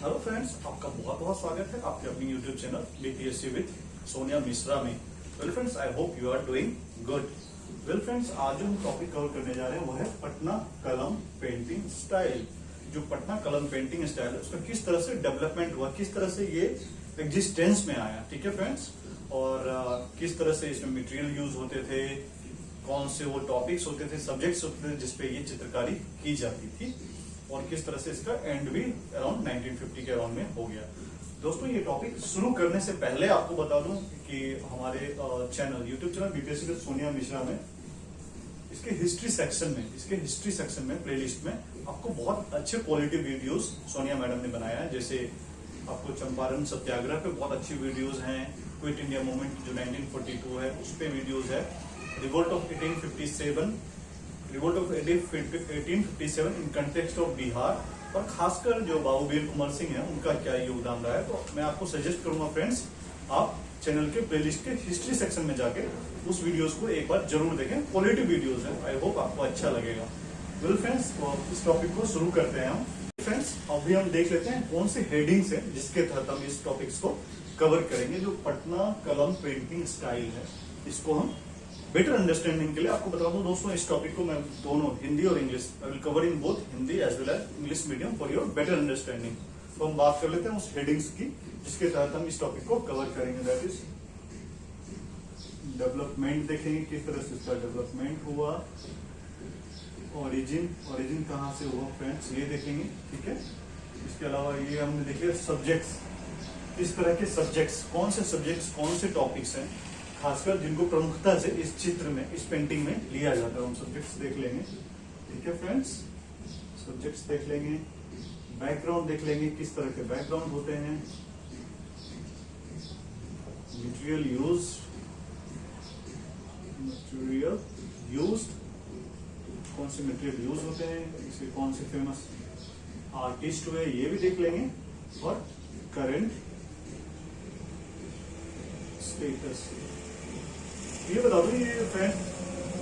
Hello friends, आपका बहुत बहुत स्वागत है आपके अपनी YouTube channel BPSC with Sonia Mishra में। Well friends, I hope you are doing good. Well friends, आज जो हम टॉपिक कवर करने जा रहे हैं वो है पटना कलम पेंटिंग स्टाइल। जो पटना कलम पेंटिंग स्टाइल है उसका किस तरह से डेवलपमेंट हुआ, किस तरह से ये एग्जिस्टेंस में आया, ठीक है फ्रेंड्स। और किस तरह से इसमें मटेरियल यूज होते थे, कौन से वो टॉपिक्स होते थे, सब्जेक्ट्स होते थे जिसपे ये चित्रकारी की जाती थी, और किस तरह से इसका एंड भी अराउंड 1950 के अराउंड में हो गया। दोस्तों, ये टॉपिक शुरू करने से पहले आपको बता दूं कि हमारे channel YouTube channel BPSC with Sonia Mishra में इसके हिस्ट्री सेक्शन में प्लेलिस्ट में आपको बहुत अच्छे क्वालिटी वीडियोस सोनिया मैडम ने बनाया है। जैसे आपको चंपारण सत्याग्रह पे बहुत अच्छी वीडियोस हैं, क्विट इंडिया मूवमेंट जो 1942 है उस पे वीडियोस है, revolt of 1857 in context of Bihar, और खासकर जो बाबू वीर कुंवर सिंह है उनका क्या योगदान रहा है। तो मैं आपको सजेस्ट करूंगा फ्रेंड्स, आप चैनल के प्लेलिस्ट के हिस्ट्री सेक्शन में जाके उस वीडियोस को एक बार जरूर देखें, क्वालिटी वीडियोस है, आई होप आपको अच्छा लगेगा। वेल फ्रेंड्स, इस टॉपिक को शुरू करते हैं हम। फ्रेंड्स, अभी हम देख लेते हैं कौन सी हेडिंग्स है जिसके तहत हम इस टॉपिक्स को कवर करेंगे। जो पटना कलम पेंटिंग स्टाइल है, इसको हम बेटर अंडरस्टैंडिंग के लिए आपको बता दूं दोस्तों, इस टॉपिक को मैं दोनों हिंदी और English I will cover in both Hindi as well as English medium for your better understanding. तो हम बात कर लेते हैं उस हेडिंग्स की जिसके तहत हम इस टॉपिक को कवर करेंगे। दैट इज डेवलपमेंट, देखेंगे किस तरह से इसका डेवलपमेंट हुआ, ओरिजिन कहाँ से हुआ फ्रेंड्स ये देखेंगे, ठीक है। इसके अलावा ये हमने देखे सब्जेक्ट्स, किस तरह के सब्जेक्ट्स, कौन से टॉपिक्स हैं खासकर जिनको प्रमुखता से इस चित्र में, इस पेंटिंग में लिया जाता है, हम सब्जेक्ट्स देख लेंगे, ठीक है फ्रेंड्स। सब्जेक्ट्स देख लेंगे, बैकग्राउंड देख लेंगे, किस तरह के बैकग्राउंड होते हैं, मटेरियल यूज्ड, कौन से मटेरियल यूज होते हैं, इसके कौन से फेमस आर्टिस्ट हुए ये भी देख लेंगे, और करंट स्टेटस ये बता दो। ये फ्रेंड,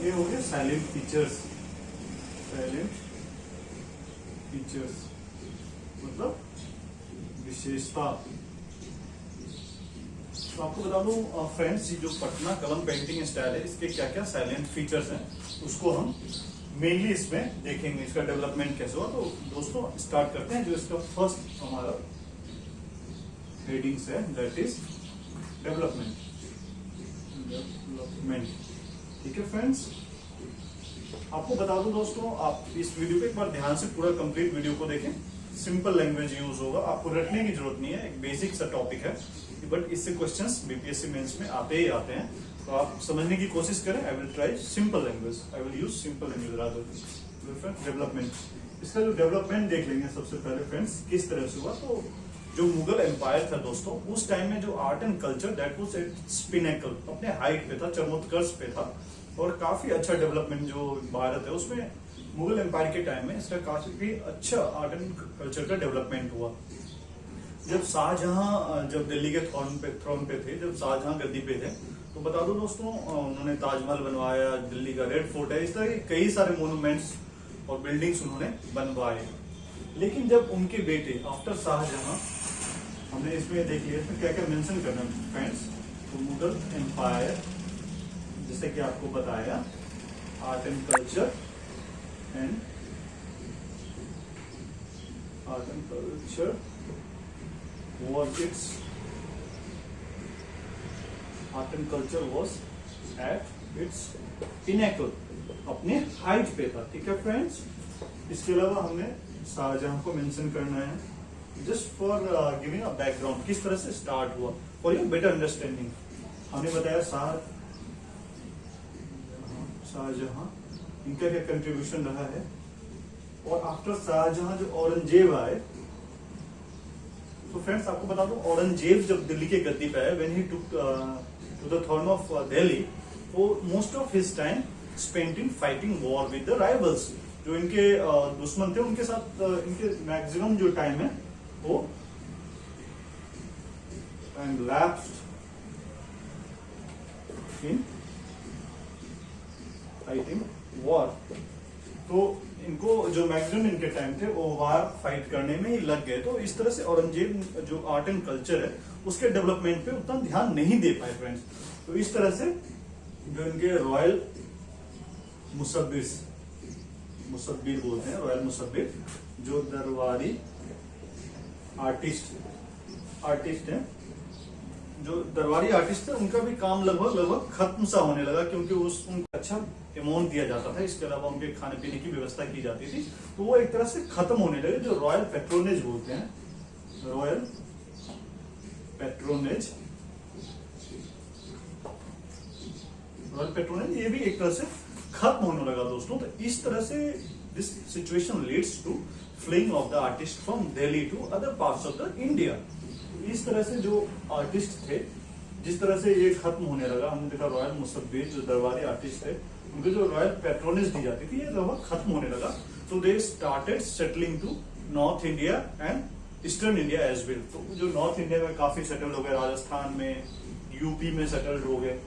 ये हो गए साइलेंट फीचर्स मतलब विशेषता। तो आपको बता दूं फ्रेंड्स, जो पटना कलम पेंटिंग स्टाइल है इसके क्या क्या साइलेंट फीचर्स हैं उसको हम मेनली इसमें देखेंगे, इसका डेवलपमेंट कैसे हुआ। तो दोस्तों स्टार्ट करते हैं। जो इसका फर्स्ट हमारा हेडिंग्स है दैट इज डेवलपमेंट, ठीक है फ्रेंड्स। आपको बता दूं दोस्तों, आप इस वीडियो को एक बार ध्यान से पूरा कंप्लीट वीडियो को देखें। सिंपल लैंग्वेज यूज होगा, आपको रटने की जरूरत नहीं है, एक बेसिक सा टॉपिक है, बट इससे क्वेश्चंस बीपीएससी मेंस में आते ही आते हैं, तो आप समझने की कोशिश करें। I will try simple language, I will use simple language rather. Development, इसका जो डेवलपमेंट देख लेंगे सबसे पहले फ्रेंड्स किस तरह से हुआ। तो जो मुगल एम्पायर था दोस्तों, उस टाइम में जो art and culture that was it's pinnacle, अपने हाइट पे था, चरमोत्कर्ष पे था, और काफी अच्छा डेवलपमेंट जो भारत है उसमें मुगल एम्पायर के टाइम में इसका काफी अच्छा आर्ट एंड कल्चर का डेवलपमेंट हुआ। जब शाहजहां जब दिल्ली के थ्रोन पे थे, जब शाहजहां गद्दी पे थे, तो बता दो दोस्तों, उन्होंने ताजमहल बनवाया, दिल्ली का रेड फोर्ट है, इस तरह के कई सारे मोन्यूमेंट्स और बिल्डिंग्स उन्होंने बनवाए। लेकिन जब उनके बेटे आफ्टर शाहजहां, हमने इसमें देख लिया इसमें क्या क्या मेंशन करना है फ्रेंड्स। तो मुगल एम्पायर, जैसे कि आपको बताया, art and culture was at its pinnacle, अपने हाइट पे था, ठीक है फ्रेंड्स। इसके अलावा हमने शाहजहां को मेंशन करना है, just for giving a background, किस तरह से स्टार्ट हुआ फॉर योर बेटर अंडरस्टैंडिंग। हमने बताया शाहजहां, इनका क्या कंट्रीब्यूशन रहा है, और आफ्टर शाहजहां जो औरंगजेब आए, तो फ्रेंड्स आपको बता दूं, औरंगजेब जब दिल्ली के गद्दी पे आए, when he took to the throne of Delhi, वो most of his time spent in fighting war with the rivals. जो इनके दुश्मन थे उनके साथ इनके मैक्सिमम जो टाइम है वो टाइम लैप्स्ड इन फाइटिंग वॉर। तो इनको जो मैक्सिमम इनके टाइम थे वो वार फाइट करने में ही लग गए। तो इस तरह से औरंगजेब जो आर्ट एंड कल्चर है उसके डेवलपमेंट पे उतना ध्यान नहीं दे पाए फ्रेंड्स। तो इस तरह से जो इनके रॉयल मुसब्बिर बोलते हैं, रॉयल मुसब्बिर जो दरबारी आर्टिस्ट है, जो दरबारी आर्टिस्ट है उनका भी काम लगभग खत्म सा होने लगा, क्योंकि उनको अच्छा अमाउंट दिया जाता था, इसके अलावा उनके खाने पीने की व्यवस्था की जाती थी, तो वो एक तरह से खत्म होने लगे। जो रॉयल पैट्रोनेज बोलते हैं, रॉयल पैट्रोनेज ये भी एक तरह से खत्म होने लगा दोस्तों। तो इस तरह से this situation leads to fling of the artist from Delhi to other parts of the India. इस तरह से जो आर्टिस्ट थे, जिस तरह से ये खत्म होने लगा, हमने देखा रॉयल मुसब्बिर जो दरबारी आर्टिस्ट थे उनको जो रॉयल पैट्रोनेज दी जाती थी, ये लगभग खत्म होने लगा। तो they started settling to North India and eastern India as well. तो जो नॉर्थ इंडिया में काफी सेटल हो गए, राजस्थान में, यूपी में सेटल्ड हो गए।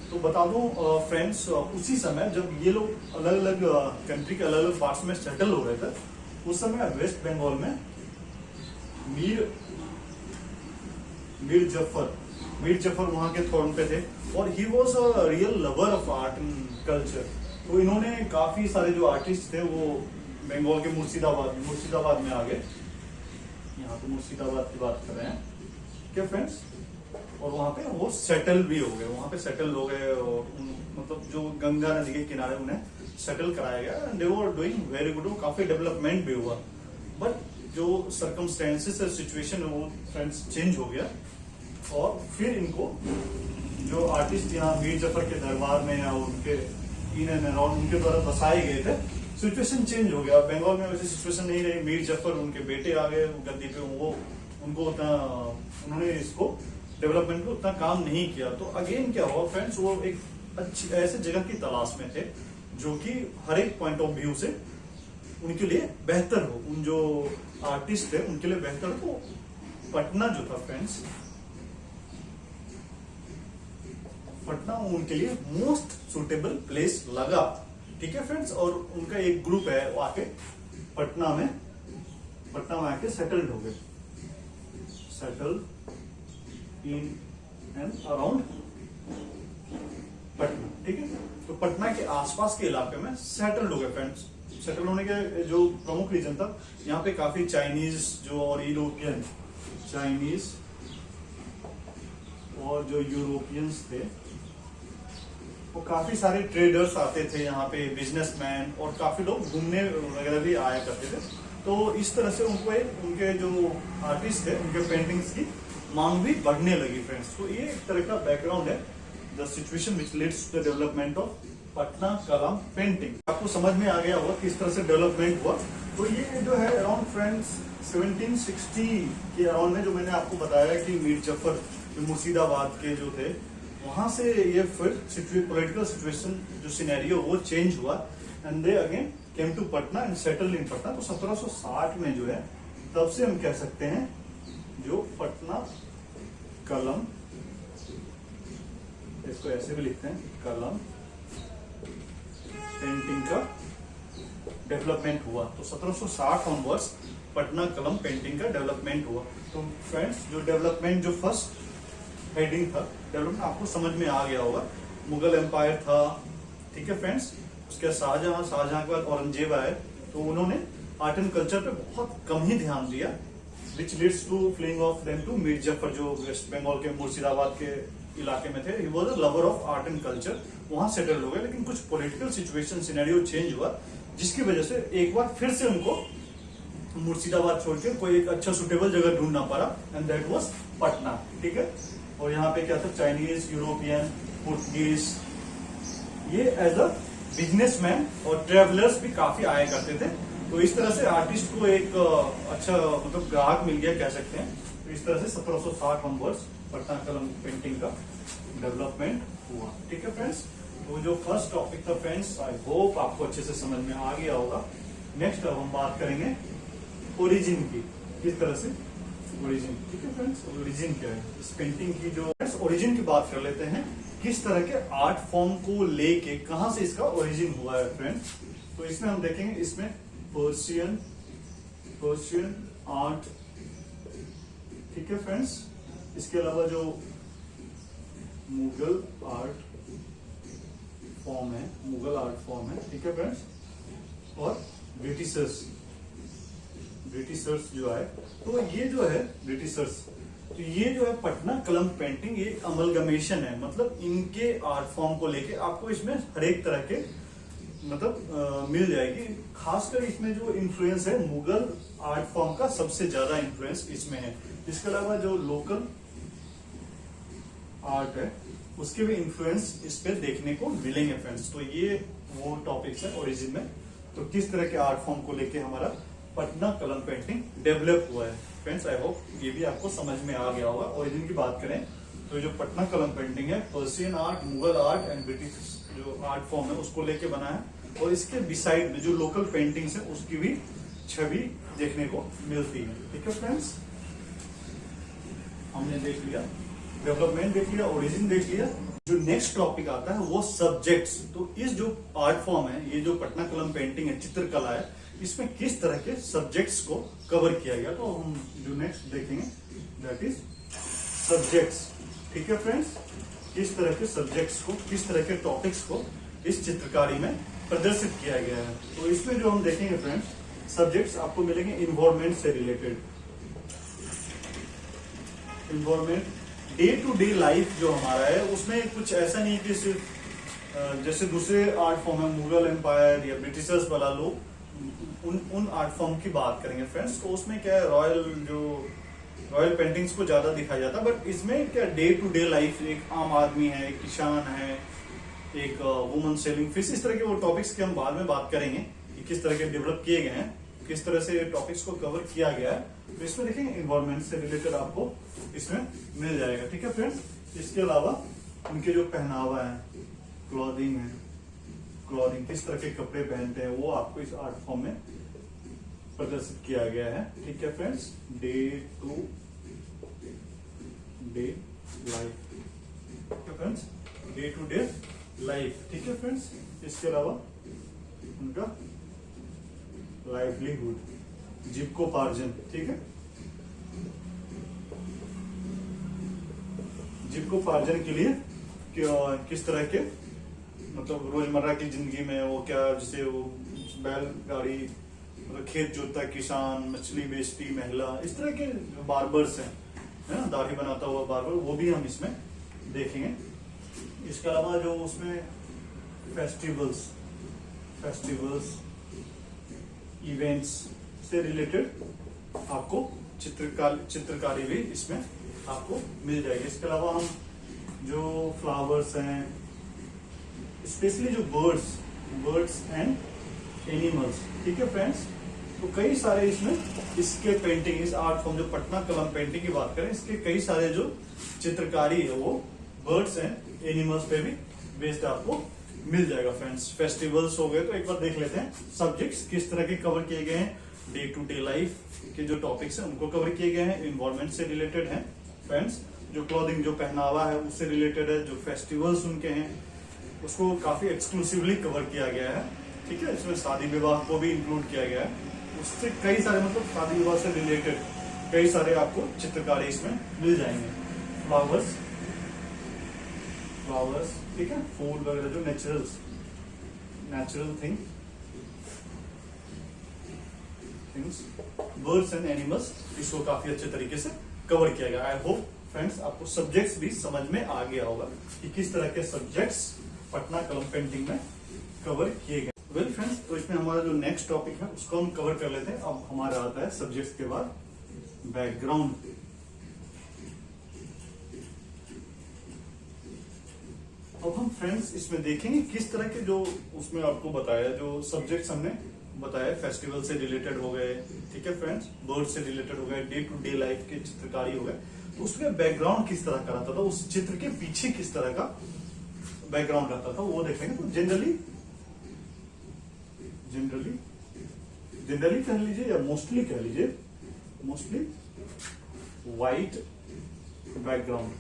तो बता दूं फ्रेंड्स, उसी समय जब ये लोग अलग अलग कंट्री के अलग अलग पार्ट्स में सेटल हो रहे थे, उस समय वेस्ट बंगाल में मीर जफर वहां के थ्रोन पे थे, और he was a real lover of art and culture. तो इन्होंने काफी सारे जो आर्टिस्ट थे वो बंगाल के मुर्शिदाबाद में आ गए। यहाँ पे मुर्शिदाबाद की बात कर रहे हैं क्या फ्रेंड्स, और वहां पे वो सेटल भी हो गए, वहां पे सेटल हो गए, और मतलब जो गंगा नदी के किनारे उन्हें सेटल कराया गया, and they were doing very good, काफी डेवलपमेंट भी हुआ। बट जो सर्कमस्टेंसेस है, सिचुएशन है, वो फ्रेंड्स चेंज हो गया, और फिर इनको जो आर्टिस्ट यहाँ मीर जफर के दरबार में या उनके इन एंड अराउंड उनके द्वारा बसाए गए थे, सिचुएशन चेंज हो गया। बंगाल में वैसी सिचुएशन नहीं रही, मीर जफर उनके बेटे आ गए गद्दी पे, वो उनको उतना उन्होंने इसको डेवलपमेंट को उतना काम नहीं किया। तो अगेन क्या हुआ फ्रेंड्स, वो एक अच्छी ऐसे जगह की तलाश में थे जो कि हर एक पॉइंट ऑफ व्यू से उनके लिए बेहतर हो, उन जो आर्टिस्ट थे उनके लिए बेहतर हो। तो पटना जो था फ्रेंड्स, पटना उनके लिए मोस्ट सुटेबल प्लेस लगा, ठीक है फ्रेंड्स। और उनका एक ग्रुप है वो आके पटना में आके सेटल्ड हो गए, settle in and around Patna, ठीक है। तो पटना के आसपास के इलाके में सेटल्ड हो गए फ्रेंड्स। सेटल होने के जो प्रमुख रीजन था, यहाँ पे काफी चाइनीज जो और यूरोपियन, चाइनीज और जो यूरोपियंस थे, वो काफी सारे ट्रेडर्स आते थे यहाँ पे, बिजनेसमैन, और काफी लोग घूमने वगैरह भी आया करते थे। तो इस तरह से उनको उनके जो आर्टिस्ट थे उनके पेंटिंग्स की मांग भी बढ़ने लगी फ्रेंड्स। तो ये एक तरह का बैकग्राउंड है, the situation which leads to the development of Patna Kalam painting. आपको समझ में आ गया होगा किस तरह से डेवलपमेंट हुआ। तो ये जो है अराउंड फ्रेंड्स 1760 के अराउंड में, जो मैंने आपको बताया कि मीर जफर मुर्शिदाबाद के जो थे, वहां से ये फिर पॉलिटिकल सिचुएशन जो सिनेरियो वो चेंज हुआ, and they again came to Patna and settle in Patna. तो 1760 में जो है, तब से हम कह सकते हैं जो पटना कलम, इसको ऐसे भी लिखते हैं, कलम पेंटिंग का डेवलपमेंट हुआ। तो 1760 ऑनवर्ड्स पटना कलम पेंटिंग का डेवलपमेंट हुआ। तो फ्रेंड्स, जो डेवलपमेंट जो फर्स्ट हेडिंग था, डेवलपमेंट आपको समझ में आ गया होगा। मुगल एम्पायर था, ठीक है फ्रेंड्स। उसके शाहजहां के बाद औरंगजेब आए, तो उन्होंने आर्ट एंड कल्चर पे बहुत कम ही ध्यान दिया, which leads to fling of them to Mir Jafar, जो वेस्ट बंगाल के मुर्शिदाबाद के इलाके में थे। He was a lover of art and culture, वहां सेटल हो गए। लेकिन कुछ पॉलिटिकल सिचुएशन सिनेरियो चेंज हुआ, जिसकी वजह से एक बार फिर से उनको मुर्शिदाबाद छोड़ के कोई एक अच्छा सुटेबल जगह ढूंढना पड़ा, एंड दैट वाज पटना, ठीक है। और यहाँ पे क्या था, चाइनीज, यूरोपियन, पुर्तगीज, ये एज अ बिजनेसमैन और ट्रेवलर्स भी काफी आया करते थे। तो इस तरह से आर्टिस्ट को एक अच्छा मतलब ग्राहक मिल गया कह सकते हैं। तो इस तरह से 1760 ऑनवर्ड्स पटना कलम पेंटिंग का डेवलपमेंट हुआ, ठीक है फ्रेंड्स। तो जो फर्स्ट टॉपिक था फ्रेंड्स, आई होप आपको अच्छे से समझ में आ गया होगा। नेक्स्ट अब हम बात करेंगे ओरिजिन की, किस तरह से ओरिजिन, ठीक है फ्रेंड्स। ओरिजिन क्या है इस पेंटिंग की, जो ओरिजिन की बात कर लेते हैं, किस तरह के आर्ट फॉर्म को लेके कहां से इसका ओरिजिन हुआ है फ्रेंड्स। तो इसमें हम देखेंगे इसमें पर्शियन आर्ट, ठीक है फ्रेंड्स। इसके अलावा जो मुगल आर्ट फॉर्म है, ठीक है फ्रेंड्स। और ब्रिटिशर्स जो है, तो ये जो है ब्रिटिशर्स, तो ये जो है पटना कलम पेंटिंग, ये अमलगमेशन है, मतलब इनके आर्ट फॉर्म को लेके आपको इसमें हर एक तरह के मतलब मिल जाएगी। खासकर इसमें जो इन्फ्लुएंस है मुगल आर्ट फॉर्म का सबसे ज्यादा इन्फ्लुएंस इसमें है। इसके अलावा जो लोकल आर्ट है उसके भी इन्फ्लुएंस इस पे देखने को मिलेंगे फ्रेंड्स। तो ये वो टॉपिक्स है ओरिजिन में, तो किस तरह के आर्ट फॉर्म को लेके हमारा पटना कलम पेंटिंग डेवलप हुआ है फ्रेंड्स। आई होप ये भी आपको समझ में आ गया होगा। ओरिजिन की बात करें तो जो पटना कलम पेंटिंग है Persian art, Mughal art and British जो आर्ट फॉर्म है उसको लेके बना है। और इसके बिसाइड में जो लोकल पेंटिंग्स है उसकी भी छवि देखने को मिलती है, ठीक है फ्रेंड्स। हमने देख लिया डेवलपमेंट, देख लिया ओरिजिन, देख लिया। जो नेक्स्ट टॉपिक आता है वो सब्जेक्ट्स। तो इस जो आर्ट फॉर्म है, ये जो पटना कलम पेंटिंग है, चित्रकला है, इसमें किस तरह के सब्जेक्ट्स को कवर किया गया, तो हम जो नेक्स्ट देखेंगे दैट इज सब्जेक्ट्स, ठीक है फ्रेंड्स। किस तरह के सब्जेक्ट्स को, किस तरह के टॉपिक्स को इस चित्रकारी में प्रदर्शित किया गया है। तो इसमें जो हम देखेंगे फ्रेंड्स, सब्जेक्ट्स आपको मिलेंगे इन्वायरमेंट से रिलेटेड, environment, day to day life जो हमारा है उसमें कुछ ऐसा नहीं कि सिर्फ जैसे दूसरे आर्ट फॉर्म है मुगल एम्पायर या ब्रिटिशर्स वाला लोग, उन आर्ट फॉर्म की बात करेंगे फ्रेंड्स। तो उसमें क्या है, रॉयल पेंटिंग्स को ज्यादा दिखाया जाता है, बट इसमें क्या डे टू डे लाइफ, एक आम आदमी है, एक किसान है, एक वुमन सेलिंग फिश, इस तरह के वो टॉपिक्स की हम बाद में बात करेंगे कि किस तरह के डेवलप किए गए हैं, किस तरह से टॉपिक्स को कवर किया गया है। तो इसमें देखेंगे इन्वायरमेंट से रिलेटेड आपको इसमें मिल जाएगा, ठीक है फ्रेंड्स। इसके अलावा उनके जो पहनावा है, क्लॉथिंग है, क्लॉथिंग किस तरह के कपड़े पहनते हैं वो आपको इस आर्ट फॉर्म में प्रदर्शित किया गया है, ठीक है friends. Day to day life, ठीक है friends, day to day life, ठीक है फ्रेंड्स। इसके अलावा उनका लाइवलीहुड, जीविकोपार्जन, ठीक है, जीविकोपार्जन के लिए किस तरह के मतलब रोजमर्रा की जिंदगी में वो क्या, जैसे वो बैलगाड़ी, मतलब खेत जोतता किसान, मछली बेचती महिला, इस तरह के बार्बर्स हैं, है ना, दाढ़ी बनाता हुआ बार्बर, वो भी हम इसमें देखेंगे। इसके अलावा जो उसमें फेस्टिवल्स इवेंट्स से रिलेटेड आपको चित्रकारी भी इसमें आपको मिल जाएगी। इसके अलावा हम जो फ्लावर्स हैं, स्पेशली जो बर्ड्स एंड एनिमल्स, ठीक है फ्रेंड्स, तो कई सारे इसमें इसके पेंटिंग, इस आर्ट फॉर्म जो पटना कलम पेंटिंग की बात करें, इसके कई सारे जो चित्रकारी है वो बर्ड्स एंड एनिमल्स पे भी बेस्ड आपको मिल जाएगा फ्रेंड्स। फेस्टिवल्स हो गए, तो एक बार देख लेते हैं सब्जेक्ट्स किस तरह के कवर किए गए हैं। डे टू डे लाइफ के जो टॉपिक्स हैं उनको कवर किए गए हैं, इन्वायरमेंट से रिलेटेड है फ्रेंड्स। जो क्लॉथिंग, जो पहनावा है उससे रिलेटेड है, जो फेस्टिवल्स उनके हैं उसको काफी एक्सक्लूसिवली कवर किया गया है, ठीक है। इसमें शादी विवाह को भी इंक्लूड किया गया है, उससे कई सारे मतलब शादी विवाह से रिलेटेड कई सारे आपको चित्रकारी इसमें मिल जाएंगे। फ्लावर्स, ठीक है, फूल वगैरह जो natural things, birds and animals, इसको काफी अच्छे तरीके से कवर किया गया। आई होप फ्रेंड्स आपको सब्जेक्ट्स भी समझ में आ गया होगा कि किस तरह के सब्जेक्ट्स पटना कलम पेंटिंग में कवर किए गए। वेल फ्रेंड्स, तो इसमें हमारा जो नेक्स्ट टॉपिक है उसको हम कवर कर लेते हैं। अब हमारा आता है सब्जेक्ट्स के बाद बैकग्राउंड। अब हम फ्रेंड्स इसमें देखेंगे किस तरह के जो उसमें आपको बताया, जो सब्जेक्ट्स हमने बताया, फेस्टिवल से रिलेटेड हो गए, ठीक है फ्रेंड्स, बर्ड से रिलेटेड हो गए, डे टू डे लाइफ के चित्रकारी हो गए, तो उसमें बैकग्राउंड किस तरह का रहता था, उस चित्र के पीछे किस तरह का बैकग्राउंड रहता था वो देखेंगे। तो जनरली कह लीजिए या मोस्टली कह लीजिए, mostly white background,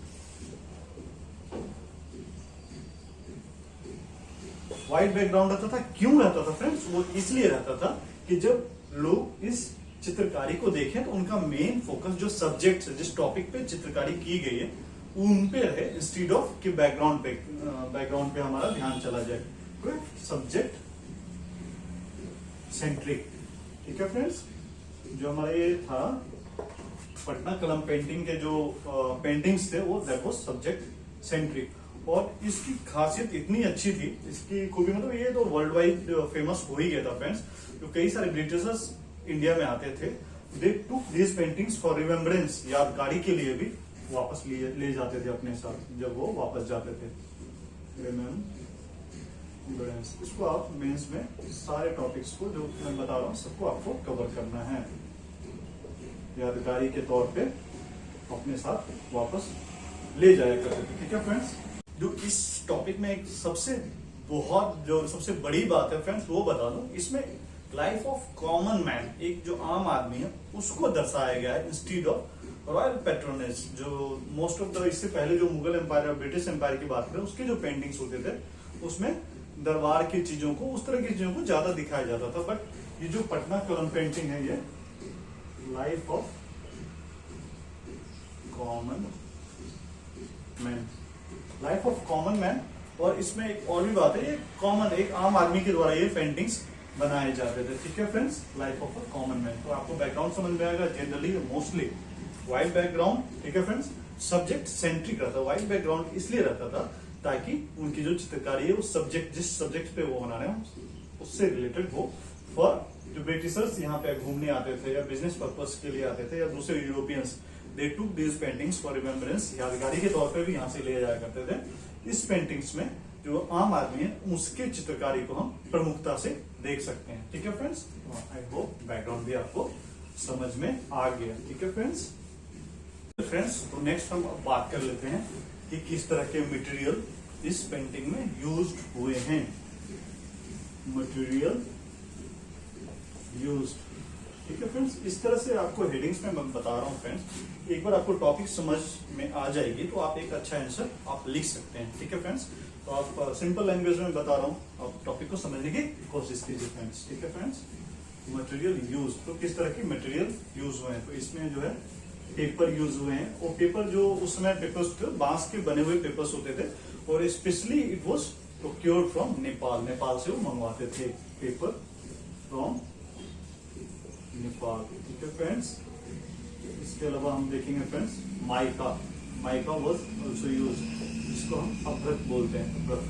white background रहता था। क्यों रहता था फ्रेंड्स? वो इसलिए रहता था कि जब लोग इस चित्रकारी को देखें तो उनका मेन फोकस जो सब्जेक्ट है, जिस टॉपिक पे चित्रकारी की गई है उन पे रहे, इंस्टीड ऑफ कि बैकग्राउंड पे हमारा ध्यान चला जाए। Subject centric. ठीक है फ्रेंड्स, जो हमारा ये था पटना कलम पेंटिंग के जो पेंटिंग्स थे वो दैट वाज सब्जेक्ट सेंट्रिक। और इसकी खासियत इतनी अच्छी थी, इसकी खूबी मतलब ये तो वर्ल्ड वाइड फेमस हो ही गया था फ्रेंड्स। तो कई सारे ब्रिटिशर्स इंडिया में आते थे, they took this paintings for remembrance, यादगारी के लिए भी वापस ले जाते थे अपने साथ जब वो वापस जाते थे। रिमेम्बरेंस, इसको आप मेंस में सारे टॉपिक्स को जो मैं बता रहा हूँ सबको आपको कवर करना है, यादगारी के तौर पे अपने साथ वापस ले जाया करते थे। ठीक है फ्रेंड्स, जो इस टॉपिक में एक सबसे बड़ी बात है फ्रेंड्स वो बता दूं, इसमें लाइफ ऑफ कॉमन मैन, एक जो आम आदमी है उसको दर्शाया गया है इंस्टीड ऑफ रॉयल पैट्रोनेज। जो मोस्ट ऑफ द, इससे पहले जो मुगल एम्पायर और ब्रिटिश एम्पायर की बात करें उसके जो पेंटिंग्स होते थे उसमें दरबार की चीजों को, उस तरह की चीजों को ज्यादा दिखाया जाता था। बट ये जो पटना कलम पेंटिंग है ये life of common man, life of common man. और इसमें एक और भी बात है, ये कॉमन एक आम आदमी के द्वारा ये पेंटिंग्स बनाए जाते थे। ठीक है friends, life of a common man. तो आपको बैकग्राउंड समझ में आएगा, जनरली मोस्टली व्हाइट बैकग्राउंड। ठीक है फ्रेंड्स, सब्जेक्ट सेंट्रिक रहता है। व्हाइट बैकग्राउंड इसलिए रहता था ताकि उनकी जो चित्रकारी है उस सब्जेक्ट, जिस सब्जेक्ट पे वो बना रहे हैं उससे रिलेटेड हो। फॉर जो ब्रिटिशर्स यहाँ पे घूमने आते थे या बिजनेस पर्पस के लिए आते थे या दूसरे Europeans, they took these paintings for remembrance, यादगारी के तौर पे भी यहाँ से ले जाया करते थे। इस पेंटिंग्स में जो आम आदमी है उसके चित्रकारी को हम प्रमुखता से देख सकते हैं। ठीक है फ्रेंड्स, आई होप बैकग्राउंड भी आपको समझ में आ गया। ठीक है फ्रेंड्स, तो नेक्स्ट हम अब बात कर लेते हैं कि किस तरह के मटेरियल इस पेंटिंग में यूज्ड हुए हैं। मटेरियल यूज्ड, ठीक है फ्रेंड्स, इस तरह से आपको हेडिंग्स में मैं बता रहा हूँ फ्रेंड्स। एक बार आपको टॉपिक समझ में आ जाएगी तो आप एक अच्छा आंसर आप लिख सकते हैं। ठीक है फ्रेंड्स, तो आप सिंपल लैंग्वेज में बता रहा हूँ, आप टॉपिक को समझने की कोशिश कीजिए फ्रेंड्स। ठीक है फ्रेंड्स, मटेरियल यूज, तो किस तरह की मटेरियल यूज हुए हैं। तो इसमें जो है पेपर यूज हुए हैं, और पेपर जो उस समय पेपर्स थे बांस के बने हुए पेपर्स होते थे, और specially it was procured from Nepal, Nepal से वो मंगवाते थे पेपर फ्रॉम नेपाल। ठीक है फ्रेंड्स, इसके अलावा हम देखेंगे friends mica, mica was also use, जिसको हम अभ्रक बोलते हैं, अभ्रक,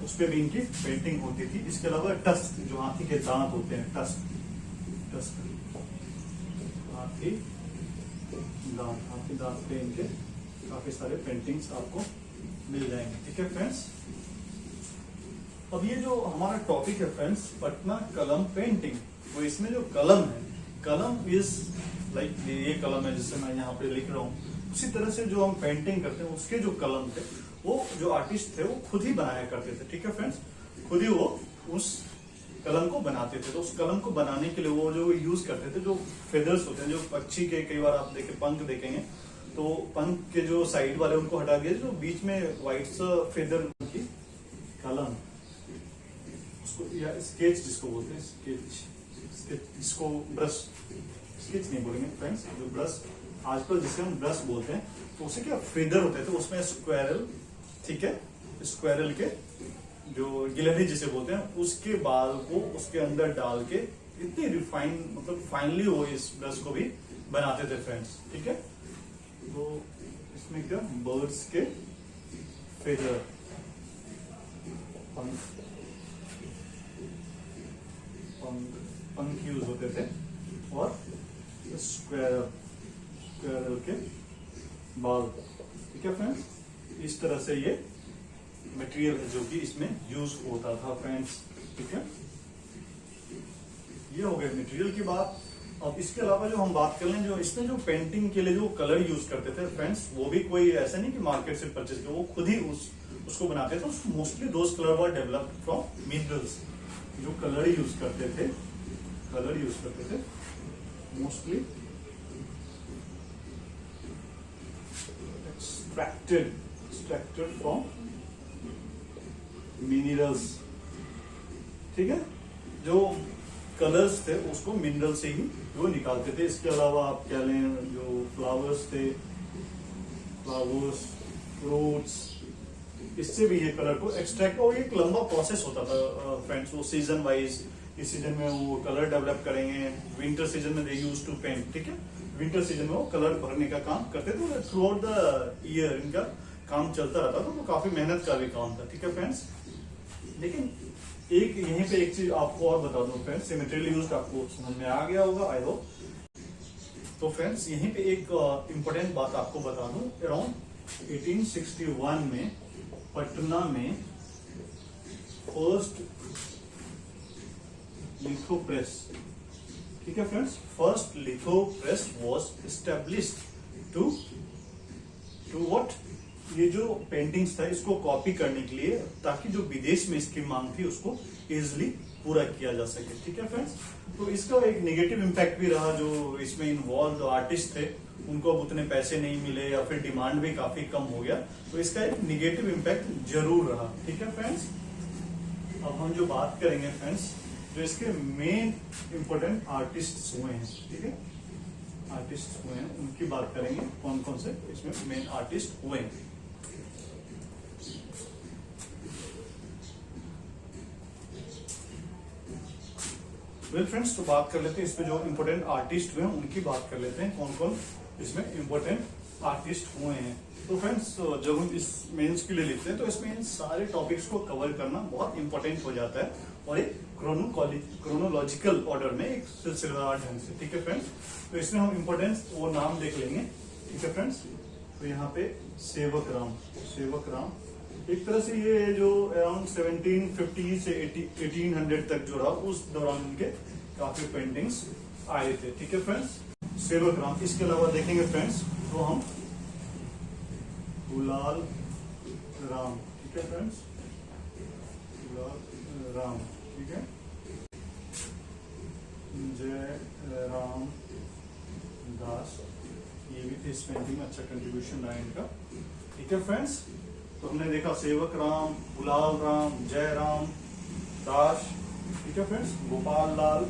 उस पर भी इनकी पेंटिंग होती थी। इसके अलावा टस्क, जो हाथी के दांत होते हैं, टस्क, हाथी दांत पे इनके काफी सारे पेंटिंग्स आपको मिल जाएंगे। ठीक है फ्रेंड्स, अब ये जो हमारा टॉपिक है फ्रेंड्स पटना कलम पेंटिंग, तो इसमें जो कलम है, कलम इज लाइक ये कलम है जिससे मैं यहाँ पे लिख रहा हूँ, उसी तरह से जो हम पेंटिंग करते हैं उसके जो कलम थे वो जो आर्टिस्ट थे वो खुद ही बनाया करते थे। ठीक है फ्रेंड्स, खुद ही वो उस कलम को बनाते थे। तो उस कलम को बनाने के लिए वो जो यूज करते थे, जो फेदर्स होते हैं, जो पक्षी के कई बार आप देखें पंख देखेंगे तो पंख के जो साइड वाले उनको हटा दिए, जो बीच में व्हाइट फेदर की कलम, उसको या स्केच जिसको बोलते हैं, स्केच जिसको ब्रश, स्केच नहीं बोलेंगे फ्रेंड्स, जो ब्रश आजकल जिसे हम ब्रश बोलते हैं, तो उसे क्या फेदर होते थे, उसमें स्क्वायरल, ठीक है, स्क्वायरल के जो गिलहरी जिसे बोलते हैं उसके बाल को उसके अंदर डाल के इतनी रिफाइन, मतलब फाइनली वो इस ब्रश को भी बनाते थे फ्रेंड्स। ठीक है, तो इसमें क्या बर्ड्स के फेदर, पंख यूज होते थे, और स्क्वायरल के बाल। ठीक है फ्रेंड्स, इस तरह से ये मटेरियल है जो कि इसमें यूज होता था फ्रेंड्स। ठीक है, ये हो गया मटेरियल की बात। अब इसके अलावा जो हम बात कर लें, जो इसमें जो पेंटिंग के लिए जो कलर यूज करते थे फ्रेंड्स, वो भी कोई ऐसा नहीं कि मार्केट से परचेज कर, वो खुद ही उसको बनाते थे। Mostly those colour were developed from minerals. जो कलर यूज करते थे मोस्टली एक्सट्रैक्टेड फ्रॉम मिनरल्स, ठीक है, जो कलर्स थे उसको मिनरल से ही वो निकालते थे। इसके अलावा आप क्या लें, जो फ्लावर्स थे, फ्लावर्स, फ्रूट्स, इससे भी ये कलर को एक्सट्रैक्ट, और एक लंबा प्रोसेस होता था फ्रेंड्स। वो सीजन वाइज, इस सीजन में वो कलर डेवलप करेंगे, विंटर सीजन में दे यूज टू पेंट, ठीक है, विंटर सीजन में वो कलर भरने का काम करते थे। थ्रू आउट द ईयर इनका काम चलता रहता था, तो काफी मेहनत का भी काम था, ठीक है फ्रेंड्स। लेकिन एक यहीं पे एक चीज आपको और बता दूं फ्रेंड्स, मटेरियल यूज आपको समझ में आ गया होगा आई होप। तो फ्रेंड्स यहीं पे एक इम्पोर्टेंट बात आपको बता दूं, अराउंड 1861 में पटना में फर्स्ट लिथो प्रेस, ठीक है friends, first litho press was established to what, ये जो पेंटिंग्स था इसको कॉपी करने के लिए, ताकि जो विदेश में इसकी मांग थी उसको इजिली पूरा किया जा सके, ठीक है फ्रेंड्स। तो इसका एक नेगेटिव इम्पैक्ट भी रहा, जो इसमें इन्वॉल्व आर्टिस्ट थे उनको अब उतने पैसे नहीं मिले, या फिर डिमांड भी काफी कम हो गया, तो इसका एक नेगेटिव इम्पैक्ट जरूर रहा, ठीक है फ्रेंड्स। अब हम जो बात करेंगे फ्रेंड्स, जो इसके मेन इंपॉर्टेंट आर्टिस्ट हुए हैं, ठीक है, आर्टिस्ट हुए हैं, उनकी बात करेंगे, कौन कौन से इसमें मेन आर्टिस्ट हुए हैं। वेल फ्रेंड्स, तो बात कर लेते हैं इसमें जो इम्पोर्टेंट आर्टिस्ट हुए हैं उनकी बात कर लेते हैं, कौन कौन इसमें इम्पोर्टेंट आर्टिस्ट हुए हैं। तो फ्रेंड्स, जब हम इस मेंस के लिए लिखते हैं तो इसमें इन सारे टॉपिक्स को कवर करना बहुत इंपॉर्टेंट हो जाता है, और एक क्रोनोलॉजिकल ऑर्डर में, एक सिलसिलेवार ढंग से, ठीक है फ्रेंड्स। तो इसमें हम इम्पोर्टेंस वो नाम देख लेंगे, ठीक है फ्रेंड्स। तो यहाँ पे सेवक राम, सेवक राम एक तरह से ये जो अराउंड 1750 से 1800 तक जो रहा, उस दौरान उनके काफी पेंटिंग्स आए थे, ठीक है फ्रेंड्स, सेवक राम। इसके अलावा देखेंगे फ्रेंड्स तो हम गुलाल राम, ठीक है फ्रेंड्स, गुलाल राम, ठीक है, जय राम दास, ये भी थे इस पेंटिंग में, अच्छा कंट्रीब्यूशन रहा इनका, ठीक है फ्रेंड्स। तो हमने देखा सेवक राम, गुलाल राम, जय राम दास, ठीक है फ्रेंड्स, गोपाल लाल,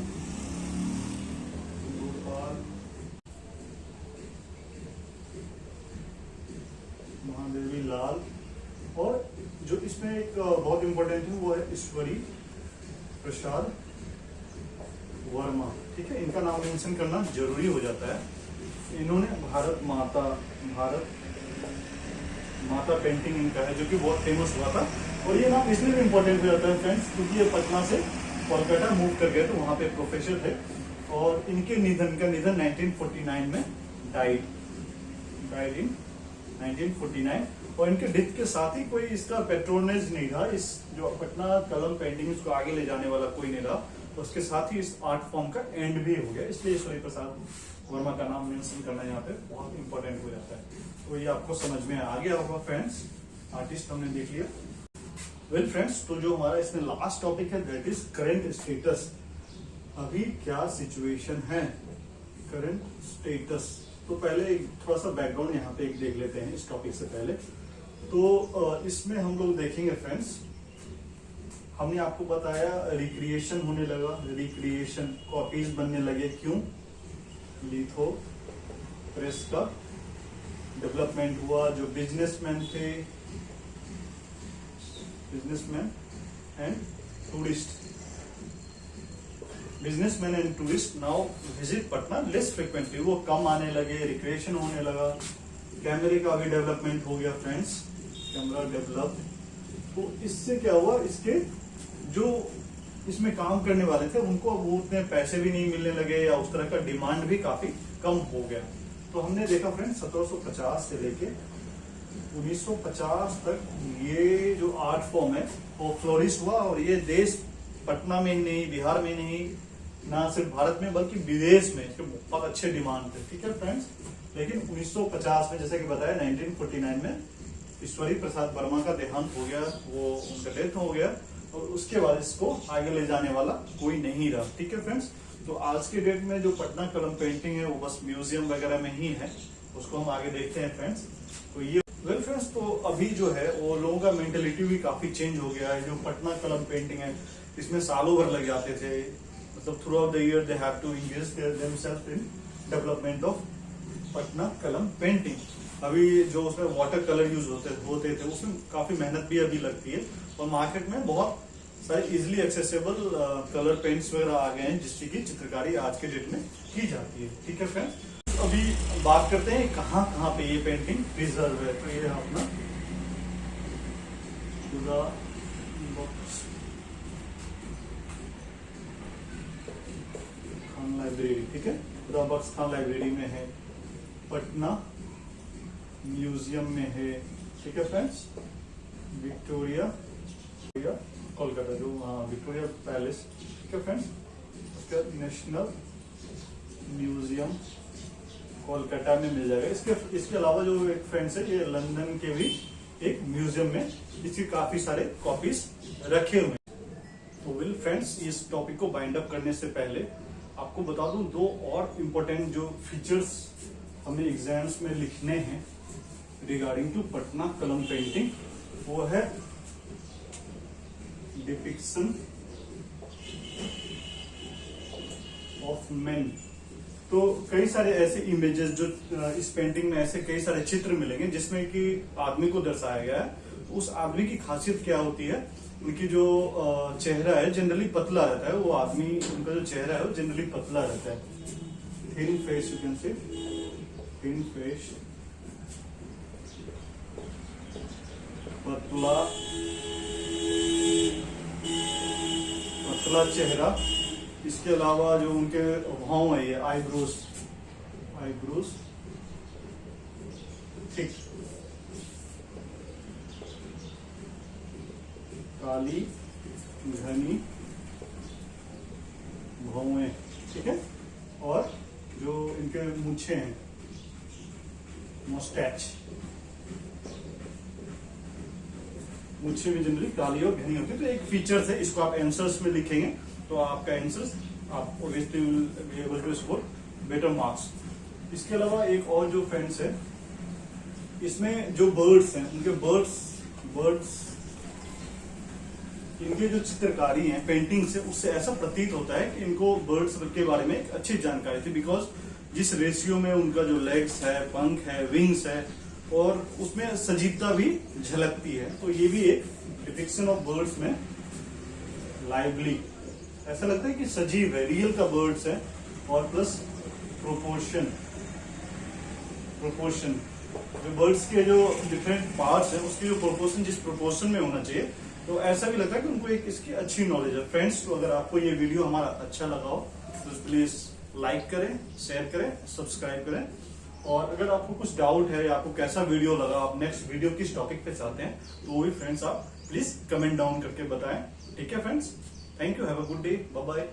गोपाल, महादेवी लाल, और जो इसमें एक बहुत इंपॉर्टेंट है वो है ईश्वरी प्रसाद वर्मा, ठीक है, इनका नाम मेंशन करना जरूरी हो जाता है। इन्होंने भारत माता पेंटिंग इनका है, जो कि बहुत फेमस हुआ था, और ये नाम इसलिए भी इम्पोर्टेंट हो जाता है फ्रेंड्स क्योंकि ये पटना से कोलकाता मूव कर गए, तो वहां पे प्रोफेसर थे, और इनके निधन 1949 में डाइड इन 1949, और इनके डेथ के साथ ही कोई इसका पेट्रोनेज नहीं रहा, इस जो पटना कलम पेंटिंग को आगे ले जाने वाला कोई नहीं रहा, उसके साथ ही इस आर्ट फॉर्म का एंड भी हो गया, इसलिए ईश्वरी प्रसाद वर्मा का नाम मेंशन करना यहाँ पे बहुत इंपॉर्टेंट हो जाता है। तो ये आपको समझ में आ गया होगा फ्रेंड्स, आर्टिस्ट हमने देख लिया। वेल फ्रेंड्स, तो जो हमारा इसमें लास्ट टॉपिक है दैट इज करंट स्टेटस, अभी क्या सिचुएशन है, करंट स्टेटस। तो पहले थोड़ा सा बैकग्राउंड यहाँ पे एक देख लेते हैं इस टॉपिक से पहले। तो इसमें हम लोग देखेंगे फ्रेंड्स, हमने आपको बताया रिक्रिएशन होने लगा, रिक्रिएशन कॉपीज बनने लगे, क्यों, लिथो प्रेस का डेवलपमेंट हुआ, जो बिजनेसमैन थे, businessman and tourist now visit Patna less frequently, वो कम आने लगे, रिक्रिएशन होने लगा, कैमरे का भी डेवलपमेंट हो गया फ्रेंड्स, कैमरा डेवलप। तो इससे क्या हुआ, इसके जो इसमें काम करने वाले थे उनको अब उतने पैसे भी नहीं मिलने लगे, या उस तरह का डिमांड भी काफी कम हो गया। तो हमने देखा फ्रेंड्स 1750 से लेके 1950 तक ये जो आर्ट फॉर्म है वो फ्लोरिश हुआ, और ये देश पटना में ही नहीं, बिहार में नहीं, ना सिर्फ भारत में बल्कि विदेश में इसके बहुत अच्छे डिमांड थे, ठीक है फ्रेंड्स। लेकिन 1950 में जैसे कि बताया 1949 में ईश्वरी प्रसाद वर्मा का देहांत हो गया, वो उनका डेथ हो गया, और उसके बाद इसको आगे ले जाने वाला कोई नहीं रहा, ठीक है फ्रेंड्स। तो आज के डेट में जो पटना कलम पेंटिंग है वो बस म्यूजियम वगैरह में ही है, उसको हम आगे देखते हैं फ्रेंड्स। तो ये वेल फ्रेंड्स, तो अभी जो है वो लोगों का मेंटेलिटी भी काफी चेंज हो गया है। जो पटना कलम पेंटिंग है, इसमें सालों भर लग जाते थे। मतलब throughout the year they have to engage themselves in development of Patna Kalam painting. अभी जो उसमें वाटर कलर यूज होते थे उसमें काफी मेहनत भी अभी लगती है, और मार्केट में बहुत सारे इजिली एक्सेसिबल कलर पेंट्स वगैरह आ गए हैं जिसकी की चित्रकारी आज के डेट में की जाती है। ठीक है फ्रेंड्स, अभी बात करते हैं कहाँ कहाँ पे ये पेंटिंग प्रिजर्व है। तो ये अपना पूरा बॉक्स खान लाइब्रेरी, ठीक है, पूरा बॉक्स खान लाइब्रेरी में है, पटना म्यूजियम में है। ठीक है फ्रेंड्स, विक्टोरिया कोलकाता जो विक्टोरिया पैलेस, ठीक है फ्रेंड्स, उसका नेशनल म्यूजियम कोलकाता में मिल जाएगा। इसके अलावा जो एक फ्रेंड्स है, ये लंदन के भी एक म्यूजियम में इसकी काफी सारे कॉपीज रखे हुए हैं। तो विल फ्रेंड्स, इस टॉपिक को बाइंड अप करने से पहले आपको बता दूं दो और इम्पोर्टेंट जो फीचर्स हमें एग्जाम्स में लिखने हैं regarding to Patna Kalam painting. वो है डिपिक्शन ऑफ मेन। तो कई सारे ऐसे इमेजेस जो इस पेंटिंग में ऐसे कई सारे चित्र मिलेंगे जिसमें कि आदमी को दर्शाया गया है। तो उस आदमी की खासियत क्या होती है, उनकी जो चेहरा है जनरली पतला रहता है। वो आदमी, उनका जो चेहरा है वो जनरली पतला रहता है। Thin face, you can say thin face, पतला चेहरा। इसके अलावा जो उनके भाव है, ये आईब्रोज थिक, काली घनी भौएं, ठीक है। और जो इनके मूछे हैं, मोस्टैच, मूछे भी जनरली काली और घनी होती है। तो एक फीचर्स है, इसको आप आंसर्स में लिखेंगे तो आपका आंसर्स आप obviously will be able to score better marks. इसके अलावा एक और जो फ्रेंड्स है, इसमें जो बर्ड्स हैं, उनके बर्ड्स इनके जो चित्रकारी है पेंटिंग से, उससे ऐसा प्रतीत होता है कि इनको बर्ड्स के बारे में एक अच्छी जानकारी थी। बिकॉज जिस रेशियो में उनका जो लेग्स है, पंख है, विंग्स है, और उसमें सजीवता भी झलकती है। तो ये भी एक डिपिक्शन ऑफ बर्ड्स में लाइवली, ऐसा लगता है कि सजीव है, रियल का बर्ड्स है। और प्लस प्रोपोर्शन, जो बर्ड्स के जो डिफरेंट पार्ट्स है उसकी जो प्रोपोर्शन जिस प्रोपोर्शन में होना चाहिए, तो ऐसा भी लगता है कि उनको एक इसकी अच्छी नॉलेज है। फ्रेंड्स, तो अगर आपको ये वीडियो हमारा अच्छा लगा हो तो प्लीज लाइक करें, शेयर करें, सब्सक्राइब करें। और अगर आपको कुछ डाउट है या आपको कैसा वीडियो लगा, आप नेक्स्ट वीडियो किस टॉपिक पे चाहते हैं, तो वो भी फ्रेंड्स आप प्लीज कमेंट डाउन करके बताएं। ठीक है friends, thank you, have a good day, bye bye.